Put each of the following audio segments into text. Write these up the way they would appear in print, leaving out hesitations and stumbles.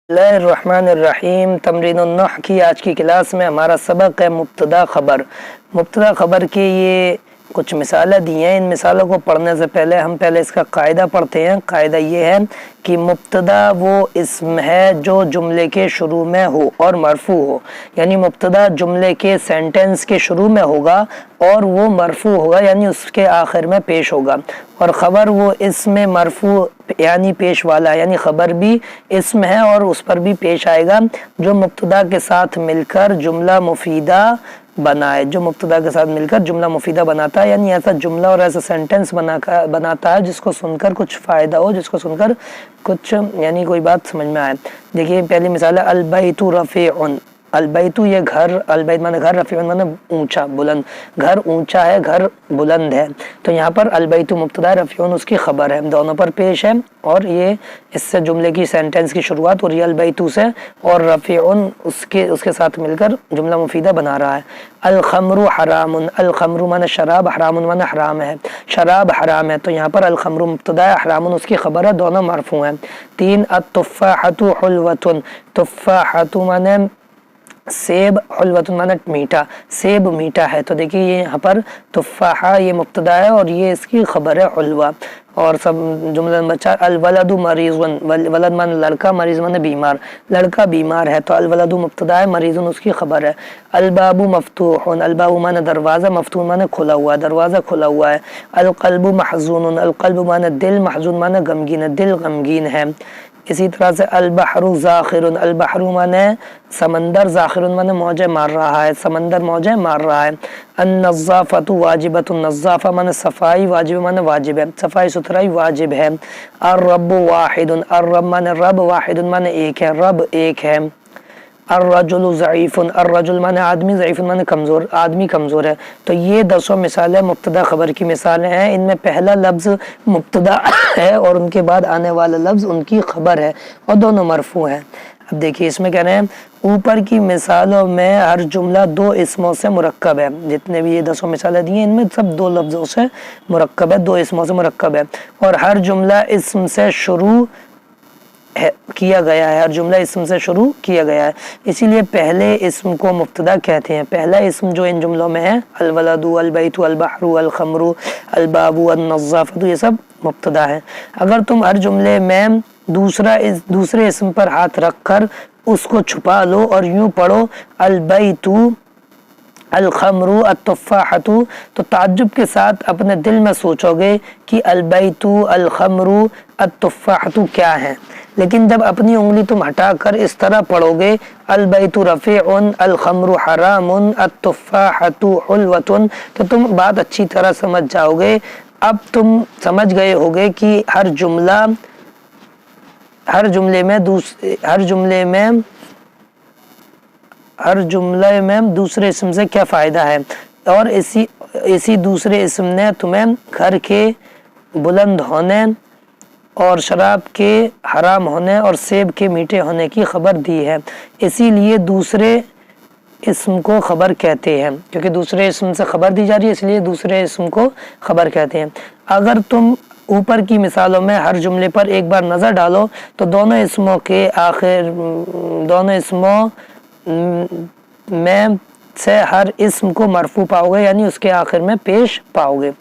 बिस्मिल्लाहिर्रहमानिर्रहीम। तमरीन नह की आज की क्लास में हमारा सबक है मुब्तदा खबर। मुब्तदा खबर के ये कुछ मिसालें दी हैं। इन मिसालों को पढ़ने से पहले हम इसका कायदा पढ़ते हैं। कायदा ये है कि मुब्तदा वो इस्म है जो जुमले के शुरू में हो और मरफू हो, यानी मुब्तदा जुमले के सेंटेंस के शुरू में होगा और वो मरफू होगा, यानी उसके आखिर में पेश होगा। और ख़बर वो इसमें मरफू यानी पेश वाला, यानी ख़बर भी इसम है और उस पर भी पेश आएगा जो मुब्तदा के साथ मिलकर जुमला मुफीदा बनाए, जो मुब्तदा के साथ मिलकर जुमला मुफीदा बनाता है, यानी ऐसा जुमला और ऐसा सेंटेंस बनाता है जिसको सुनकर कुछ फ़ायदा हो, जिसको सुनकर कुछ यानी कोई बात समझ में आए। देखिए पहली मिसाल है अलबैतु रफ़ीउन। अलबैतु ये घर, अलबैत माने घर, रफ़ीउन माने ऊंचा बुलंद। घर ऊंचा है, घर बुलंद है। तो यहाँ पर अलबैतु मुब्तदा है, रफ़ीउन उसकी खबर है, दोनों पर पेश है। और ये इससे जुमले की सेंटेंस की शुरुआत हो रही है अलबैतु से, और रफ़ीउन उसके साथ मिलकर जुमला मुफीदा बना रहा है। अल खमरु हरामुन। अल खमरु माने शराब, हरामुन माने हराम है, शराब हराम है। तो यहाँ पर अल खमरु मुब्तदा है, हरामुन उसकी खबर है, दोनों मरफू हैं। 3 अत्तुफ़ाहतु हुल्वतुन। तुफ़ाहतु माने सेब, हुल्वतुन माने मीठा, सेब मीठा है। तो देखिए ये यहाँ पर तुफ़ाहा ये मुब्तदा है और ये इसकी खबर है हुल्वा। और सब जुमला नंबर 4 अल वलदु मरीज़ुन। वलद माने लड़का, मरीज़ माने बीमार, लड़का बीमार है। तो अल वलदु मुब्तदा है, मरीज़ुन उसकी खबर है। अल बाबु मफ्तूहुन। अल बाबु माने दरवाज़ा, मफ्तूह माने खुला हुआ, दरवाज़ा खुला हुआ है। अल क़ल्बु महज़ूनुन। अल क़ल्बु माने दिल, महज़ून माने गमगीन है, दिल गमगीन है। इसी तरह से अल बहरु ज़ाखिरुन। अल बहरु माने समंदर, ज़ाखिरुन माने मौजें मार रहा है, समंदर मौजें मार रहा है। अन नज़्ज़ाफ़तु वाजिबतुन। नज़्ज़ाफ़ा माने सफ़ाई, वाजिब माने वाजिब है, सफ़ाई सुथराई वाजिब है। अर रब्बु वाहिदुन। अर रब माने रब, वाहिदुन माने एक है, रब एक है। अर रजुलु ज़ईफ़ुन। अर रजुल माने आदमी, ज़ईफ़ुन माने कमज़ोर, आदमी कमज़ोर है। तो ये 10 मिसालें मुब्तदा खबर की मिसालें हैं। इनमें पहला लफ्ज़ मुब्तदा है और उनके बाद आने वाला लफ्ज़ उनकी खबर है और दोनों मरफू हैं। अब देखिए इसमें कह रहे हैं ऊपर की मिसालों में हर जुमला 2 इस्मों से मुरक्कब है। जितने भी ये 10 मिसालें दी हैं इनमें सब 2 लफ्ज़ों से मुरक्कब है, 2 इस्मों से मुरक्कब है। और हर जुमला इस्म से शुरू किया गया है, हर जुमला इस्म से शुरू किया गया है, इसीलिए पहले इस्म को मुब्तदा कहते हैं। पहला इस्म जो इन जुमलों में है अल वलदु, अल बैतु, अल बहरु, अल खमरु, अल बाबु, अन नज़्ज़ाफ़तु, ये सब मुब्तदा है। अगर तुम हर जुमले में दूसरे इस्म पर हाथ रखकर उसको छुपा लो और यूं पढ़ो अल बैतु, अल खमरु, अत्तुफ़ाहतु, तो ताज्जुब के साथ अपने दिल में सोचोगे कि अल बैतु, अल खमरु, अत्तुफ़ाहतु क्या है। लेकिन जब अपनी उंगली तुम हटाकर इस तरह पढ़ोगे अल बैतु रफ़ीउन, अल खमरु हरामुन, अत्तुफ़ाहतु हुल्वतुन, तो तुम बात अच्छी तरह समझ जाओगे। अब तुम समझ गए होगे कि हर जुमले में दूसरे इस्म से क्या फ़ायदा है। और इसी दूसरे इस्म ने तुम्हें घर के बुलंद होने और शराब के हराम होने और सेब के मीठे होने की खबर दी है। इसीलिए दूसरे इस्म को खबर कहते हैं, क्योंकि दूसरे इस्म से खबर दी जा रही है, इसलिए दूसरे इस्म को खबर कहते हैं। अगर तुम ऊपर की मिसालों में हर जुमले पर एक बार नज़र डालो तो दोनों इस्मों में से हर इस्म को मरफू पाओगे, यानी उसके आखिर में पेश पाओगे।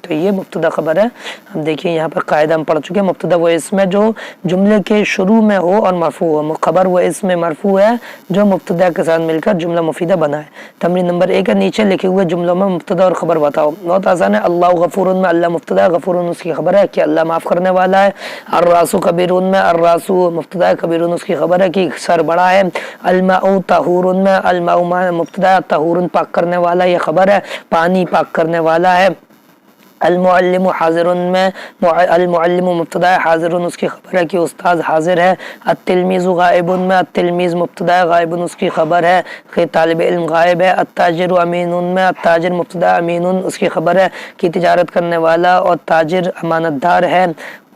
तो ये मुब्तदा खबर है। हम देखिए यहाँ पर कायदा हम पढ़ चुके हैं। मुब्तदा वो इस्म है जो जुमले के शुरू में हो और मरफू हो। खबर वो इस्म मरफू है जो मुब्तदा के साथ मिलकर जुमला मुफीदा बनाए। तमरीन नंबर 1 है, नीचे लिखे हुए जुमलों में मुब्तदा और ख़बर बताओ। बहुत आसान है। अल्लाह गफूरुन में अल्लाह मुब्तदा है, गफूरुन उसकी खबर है कि अल्लाह माफ़ करने वाला है। अर्रासु कबीरुन में अर्रासु मुब्तदा है, कबीरुन उसकी खबर है कि सर बड़ा है। अलमाउ तहूरुन में अलमाउ मुब्तदा है, तहूरुन पाक करने वाला, ये खबर है, पानी पाक करने वाला है। अल-मुअल्लिमु हाज़िरुन में अल-मुअल्लिमु मुब्तदा है, हाज़िरुन उसकी खबर है कि उस्ताद हाजिर है। अत-तिलमीज़ु गायबुन में अत-तिलमीज़ मुब्तदा है, गायबुन उसकी खबर है कि तालिब इल्म गायब है। अत-ताजिरु अमीनुन में अत-ताजिर मुब्तदा, अमीनुन उसकी खबर है कि तिजारत करने वाला और ताजिर अमानतदार है।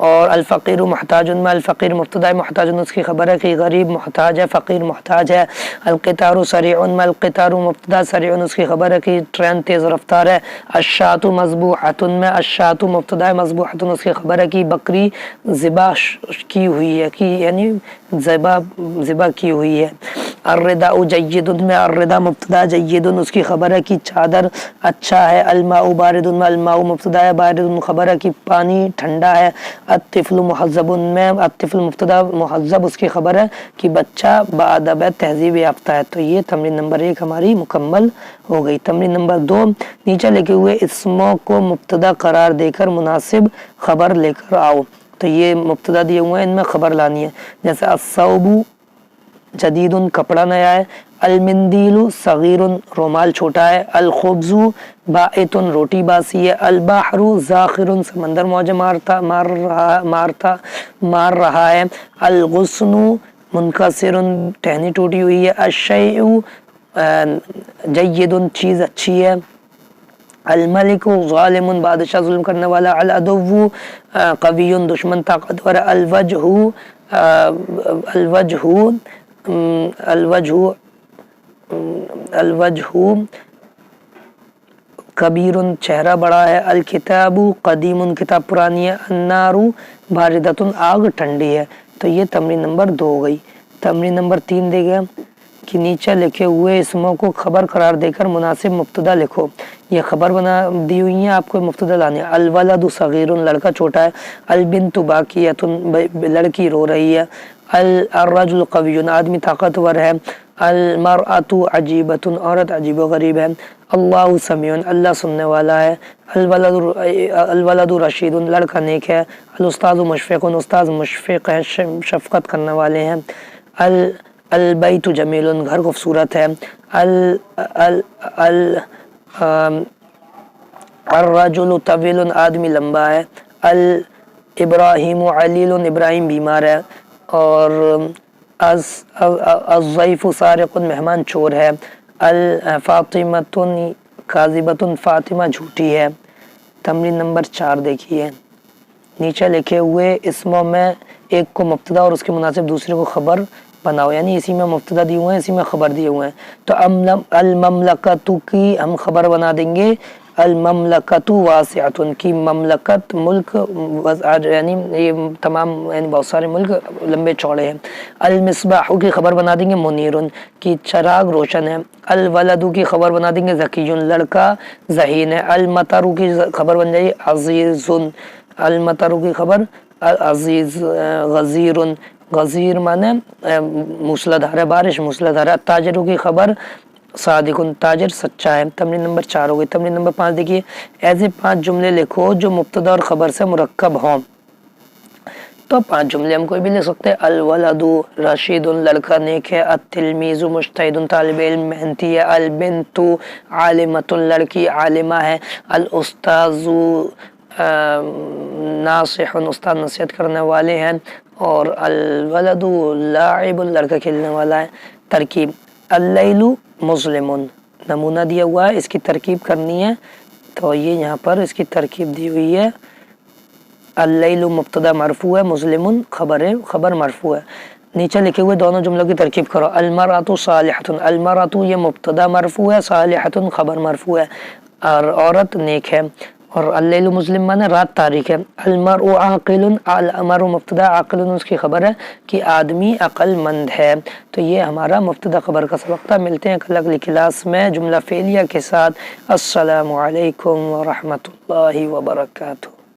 اور الفقیر محتاج میں الفقیر مبتدا محتاج اس کی خبر ہے کہ غریب محتاج ہے، فقیر محتاج ہے۔ القطار سریع میں القطار مبتدا سریع اس کی خبر ہے کہ ٹرین تیز رفتار ہے۔ الشاۃ مذبوحۃ میں الشاۃ مبتدا مذبوحۃ اس کی خبر ہے کہ بکری ذبح کی ہوئی ہے، کہ یعنی ذبح کی ہوئی ہے۔ الرداء جید میں الرداء مبتدا جید اس کی خبر ہے کہ چادر اچھا ہے۔ الماء بارد میں الماء مبتدا ہے بارد خبر ہے کہ پانی ٹھنڈا ہے۔ الطفل مہذب میں الطفل مبتدا مہذب اس کی خبر ہے کہ بچہ باادب ہے، تہذیب یافتہ ہے۔ تو یہ تمرین نمبر 1 ہماری مکمل ہو گئی۔ تمرین نمبر 2، نیچے لکھے ہوئے اسموں کو مبتدا قرار دے کر مناسب خبر لے کر آؤ۔ تو یہ مبتدا دیے ہوئے ہیں، ان میں خبر لانی ہے، جیسے الثوب جدید کپڑا نیا ہے، المندیل صغیر رومال چھوٹا ہے، الخبز باعث روٹی باسی ہے، البحر زاخر سمندر موجیں مار رہا ہے، الغصن منکسر ٹہنی ٹوٹی ہوئی ہے، الشیء جید چیز اچھی ہے، الملک ظالم بادشاہ ظلم کرنے والا، العدو قوی دشمن طاقتور، الوجہ کبیر چہرہ بڑا ہے، الکتاب قدیم کتاب پرانی ہے، النار باردۃ آگ ٹھنڈی ہے۔ تو یہ تمرین نمبر 2 ہو گئی۔ تمرین نمبر 3 دے گا کہ نیچے لکھے ہوئے اسموں کو خبر قرار دے کر مناسب مبتدا لکھو۔ یہ خبر بنا دی ہوئی ہیں، آپ کو مبتدا لانے ہے۔ الولد صغیر لڑکا چھوٹا ہے، البنت باکیۃ لڑکی رو رہی ہے، الرجل قوی آدمی طاقتور ہے، المرأۃ عجیبۃ عورت عجیب و غریب ہے، اللہ سمیع اللہ سننے والا ہے، الولد رشید لڑکا نیک ہے، الاستاذ مشفق استاذ مشفق ہے شفقت کرنے والے ہیں، البیت جمیل گھر خوبصورت ہے، الرجل طویل آدمی لمبا ہے، ابراہیم علیل ابراہیم بیمار ہے، اور الضیف سارق مہمان چور ہے، الفاطمۃ کاذبۃ فاطمہ جھوٹی ہے۔ تمرین نمبر 4 دیکھیے، نیچے لکھے ہوئے اسموں میں ایک کو مبتدا اور اس کے مناسب دوسرے کو خبر بناؤ، یعنی اسی میں مبتدا دیے ہوئے ہیں، اسی میں خبر دیے ہوئے ہیں۔ تو المملکت کی ہم خبر بنا دیں گے المملکت واسعۃ کی مملکت ملک، یعنی یہ تمام یعنی بہت سارے ملک لمبے چوڑے ہیں۔ المصباح کی خبر بنا دیں گے منیر کی چراغ روشن ہے، الولد کی خبر بنا دیں گے ذکی لڑکا ذہین ہے، المطر کی خبر بن جائے عزیز، المطر کی خبر عزیز، غزیر غزیر مانے موسلادھار ہے بارش موسلادھار ہے، تاجر کی خبر صادق تاجر سچا ہے۔ تمرین نمبر 4 ہو گئی۔ تمرین نمبر 5 دیکھیے، ایسے 5 جملے لکھو جو مبتدا اور خبر سے مرکب ہوں۔ تو 5 جملے ہم کوئی بھی لکھ سکتے ہیں، الولد رشید لڑکا نیک ہے، التلمیذ مجتہد طالب علم محنتی ہے، البنت عالمۃ لڑکی عالمہ ہے، الاستاذ ناصح استاد نصیحت کرنے والے ہیں، اور الولد لاعب لڑکا کھیلنے والا ہے۔ ترکیب، اللیل مظلم نمونہ دیا ہوا ہے، اس کی ترکیب کرنی ہے، تو یہ یہاں پر اس کی ترکیب دی ہوئی ہے۔ اللیل مبتدا مرفوع ہے، مظلم خبر مرفوع ہے۔ نیچے لکھے ہوئے دونوں جملوں کی ترکیب کرو، المرأۃ صالحۃ المرأۃ یہ مبتدا مرفوع ہے، صالحۃ خبر مرفوع ہے، اور عورت نیک ہے، اور اللیل مظلم مانے رات تاریک ہے، المرء عاقل المرء مبتدا عاقل اس کی خبر ہے کہ آدمی عقل مند ہے۔ تو یہ ہمارا مبتدا خبر کا سبق تھا۔ ملتے ہیں کل اگلی کلاس میں جملہ فعلیہ کے ساتھ۔ السلام علیکم ورحمۃ اللہ وبرکاتہ۔